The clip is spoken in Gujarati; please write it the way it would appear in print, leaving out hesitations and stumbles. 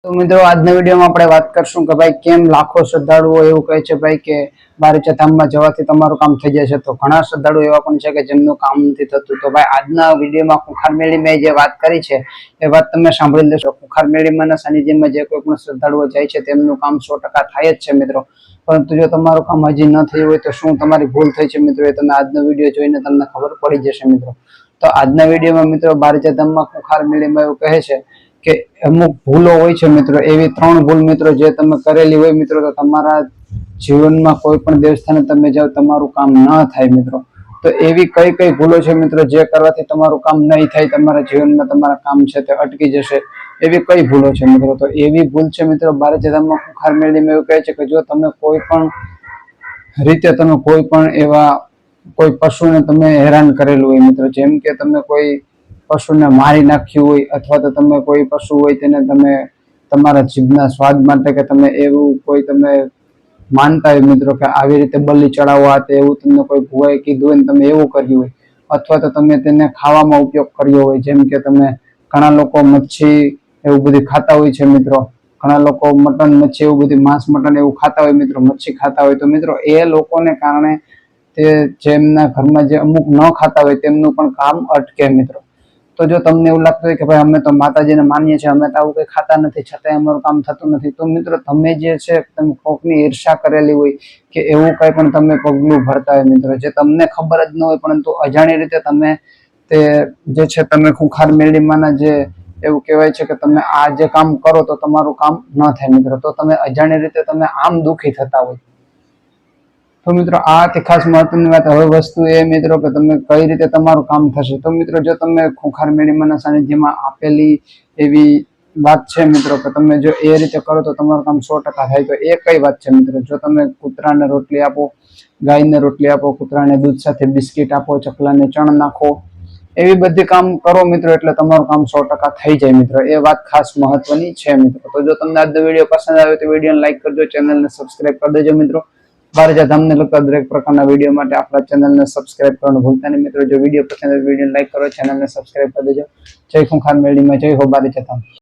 તો મિત્રો આજના વિડીયોમાં આપણે વાત કરશું કે ભાઈ કેમ લાખો શ્રદ્ધાળુઓ એવું કહે છે ભાઈ કે બારેચા ધામમાં જવાથી તમારું કામ થઈ જશે। તો ઘણા શ્રદ્ધાળુઓ એવા પણ છે કે જેમનું કામ નથી થતું। તો ભાઈ આજના વિડીયોમાં ખુખાર મેળીમાં જે વાત કરી છે એ વાત તમે સાંભળી લેશો। ખુખાર મેળીમાંના સાનિધ્યમાં જે કોઈ પણ શ્રદ્ધાળુઓ જાય છે તેમનું કામ 100% થાય જ છે મિત્રો। પરંતુ જો તમારું કામ હજી ન થયું હોય તો શું તમારી ભૂલ થઈ છે મિત્રો એ તમે આજનો વિડીયો જોઈને તમને ખબર પડી જશે મિત્રો। તો આજના વિડીયોમાં મિત્રો બારેચા ધામમાં ખુખાર મેળીમાં એવું કહે છે કે અમુક ભૂલો હોય છે મિત્રો, એવી 3 ભૂલ મિત્રો જે તમે કરેલી હોય મિત્રો તો તમારા જીવનમાં કોઈ પણ દેવસ્થાને તમે જાઓ તમારું કામ ન થાય મિત્રો। તો એવી કઈ કઈ ભૂલો છે મિત્રો જે કરવાથી તમારું કામ નહીં થાય, તમારા જીવનમાં તમારા કામ છે તે અટકી જશે, એવી કઈ ભૂલો છે મિત્રો? તો એવી ભૂલ છે મિત્રો બારેચા ધામમાં ખુખાર મેળીમાં એવું કહે છે કે જો તમે કોઈ પણ રીતે તમે કોઈ પણ એવા કોઈ પશુને તમે હેરાન કરેલું હોય મિત્રો, જેમ કે તમે કોઈ પશુને મારી નાખ્યું હોય અથવા તો તમે કોઈ પશુ હોય તેને તમે તમારા જીભના સ્વાદ માટે કે તમે એવું કોઈ તમે માનતા હોય મિત્રો કે આવી રીતે બલિ ચડાવવા તે એવું તમને કોઈ ભુવાએ કીધું હોય ને તમે એવું કર્યું હોય, અથવા તો તમે તેને ખાવામાં ઉપયોગ કર્યો હોય, જેમ કે તમે ઘણા લોકો મચ્છી એવું બધું ખાતા હોય છે મિત્રો, ઘણા લોકો મટન મચ્છી એવું બધું માંસ મટન એવું ખાતા હોય મિત્રો, મચ્છી ખાતા હોય, તો મિત્રો એ લોકોને કારણે તે જેમના ઘરમાં જે અમુક ન ખાતા હોય તેમનું પણ કામ અટકે મિત્રો। તો જો તમને એવું લાગતું હોય કે ભાઈ અમે તો માતાજીને માનીએ છીએ, અમે તો આવું કઈ ખાતા નથી છતાંય અમારું કામ થતું નથી, તો મિત્રો તમે જે છે તમે કોકની ઈર્ષા કરેલી હોય કે એવું કઈ પણ તમે પગલું ભરતા હોય મિત્રો જે તમને ખબર જ ન હોય પરંતુ અજાણી રીતે તમે તે જે છે તમે ખુખાર મેળીમાંના જે એવું કહેવાય છે કે તમે આ જે કામ કરો તો તમારું કામ ન થાય મિત્રો, તો તમે અજાણી રીતે તમે આમ દુઃખી થતા હોય। તો મિત્રો આ હતી ખાસ મહત્વની વાત। હવે વસ્તુ એ મિત્રો કે તમે કઈ રીતે તમારું કામ થશે। તો મિત્રો જો તમે ખુખાર મેળીમાંના સાનિધ્યમાં આપેલી એવી વાત છે મિત્રો કે તમે જો એ રીતે કરો તો તમારું કામ 100% થાય, તો એ કઈ વાત છે મિત્રો? જો તમે કૂતરાને રોટલી આપો, ગાયને રોટલી આપો, કૂતરાને દૂધ સાથે બિસ્કિટ આપો, ચકલાને ચણ નાખો, એવી બધી કામ કરો મિત્રો એટલે તમારું કામ 100% થઈ જાય મિત્રો। એ વાત ખાસ મહત્વની છે મિત્રો। તો જો તમને આજનો વિડીયો પસંદ આવ્યો તો વિડીયોને લાઈક કરજો, ચેનલને સબસ્ક્રાઇબ કરી દેજો મિત્રો। બારેચા ધામને લગતા દરેક પ્રકારના વિડીયો માટે આપણા ચેનલને સબસ્ક્રાઇબ કરવાનું ભૂલતા નહીં મિત્રો। જો વિડીયો પસંદ આવે તો વિડીયોને લાઈક કરો, ચેનલને સબસ્ક્રાઇબ કરી દેજો। જય ખુખાર મેળીમાં, જય હો બારેચા ધામ।